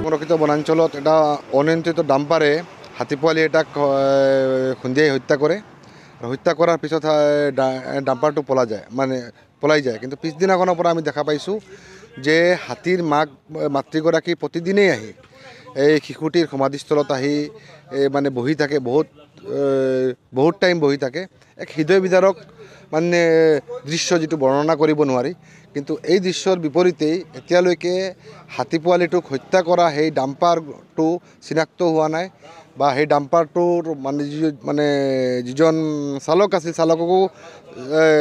সংৰক্ষিত বনাঞ্চলত এটা অনিয়ন্ত্ৰিত ডাম্পাৰে হাতীপোৱালি এটাক খুন্দিয়াই হত্যা কৰে আৰু হত্যা কৰাৰ পিছত ডাম্পাৰটো পলাই যায় কিন্তু পিছদিনাখনৰ পৰা আমি দেখা পাইছোঁ যে হাতীৰ মাতৃগৰাকী প্ৰতিদিনেই আহি এই শিশুটিৰ সমাধিস্থলত আহি মানে বহি থাকে বহুত টাইম বহি থাকে এক হৃদয় বিদাৰক মানে দৃশ্য যিটো বৰ্ণনা কৰিব নোৱাৰি কিন্তু এই দৃশ্যৰ বিপৰীতেই এতিয়ালৈকে হাতী পোৱালিটোক হত্যা কৰা সেই ডাম্পাৰটো চিনাক্ত হোৱা নাই বা সেই ডাম্পাৰটোৰ মানে যিজন চালক আছিল চালককো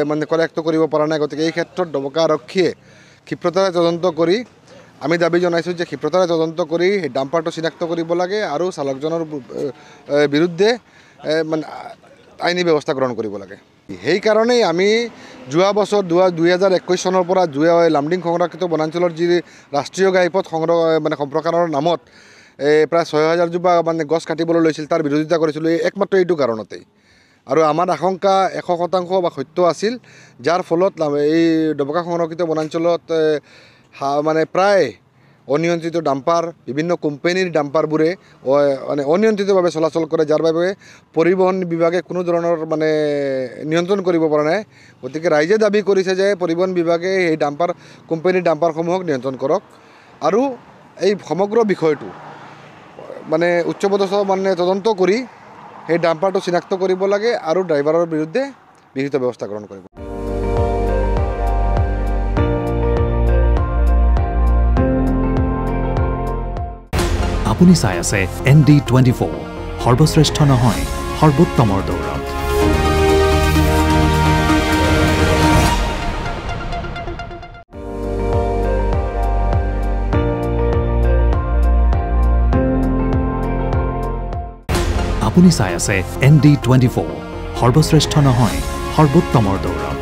মানে কৰেক্ট কৰিব পৰা নাই গতিকে এই ক্ষেত্ৰত দমকা আৰক্ষীয়ে ক্ষিপ্ৰতাৰে তদন্ত কৰি আমি দাবী জনাইছোঁ যে ক্ষিপ্ৰতাৰে তদন্ত কৰি সেই ডাম্পাৰটো চিনাক্ত কৰিব লাগে আৰু চালকজনৰ বিৰুদ্ধে মানে আইনী ব্যৱস্থা গ্ৰহণ কৰিব লাগে সেইকাৰণেই আমি যোৱা বছৰ 2021 চনৰ পৰা লামডিং সংৰক্ষিত বনাঞ্চলৰ যি ৰাষ্ট্ৰীয় ঘাইপথ সম্প্ৰসাৰণৰ নামত প্ৰায় 6000 জোপা মানে গছ কাটিবলৈ লৈছিল তাৰ বিৰোধিতা কৰিছিলোঁ একমাত্ৰ এইটো কাৰণতেই আৰু আমাৰ আশংকা 100% বা সত্য আছিল যাৰ ফলত এই ডবকা সংৰক্ষিত বনাঞ্চলত মানে প্ৰায় অনিয়ন্ত্ৰিত ডাম্পাৰ বিভিন্ন কোম্পানীৰ ডাম্পাৰবোৰে মানে অনিয়ন্ত্ৰিতভাৱে চলাচল কৰে যাৰ বাবে পৰিবহণ বিভাগে কোনো ধৰণৰ মানে নিয়ন্ত্ৰণ কৰিব পৰা নাই গতিকে ৰাইজে দাবী কৰিছে যে পৰিবহণ বিভাগে এই কোম্পানীৰ ডাম্পাৰসমূহক নিয়ন্ত্ৰণ কৰক আৰু এই সমগ্ৰ বিষয়টো মানে উচ্চপদস্থ মানে তদন্ত কৰি সেই ডাম্পাৰটো চিনাক্ত কৰিব লাগে আৰু ড্ৰাইভাৰৰ বিৰুদ্ধে বিহিত ব্যৱস্থা গ্ৰহণ কৰিব আপুনি চাই আছে ND24 সৰ্বশ্ৰেষ্ঠ নহয় সৰ্বোত্তমৰ দৌৰত আপুনি চাই আছে ND24 সৰ্বশ্ৰেষ্ঠ নহয় সৰ্বোত্তমৰ দৌৰত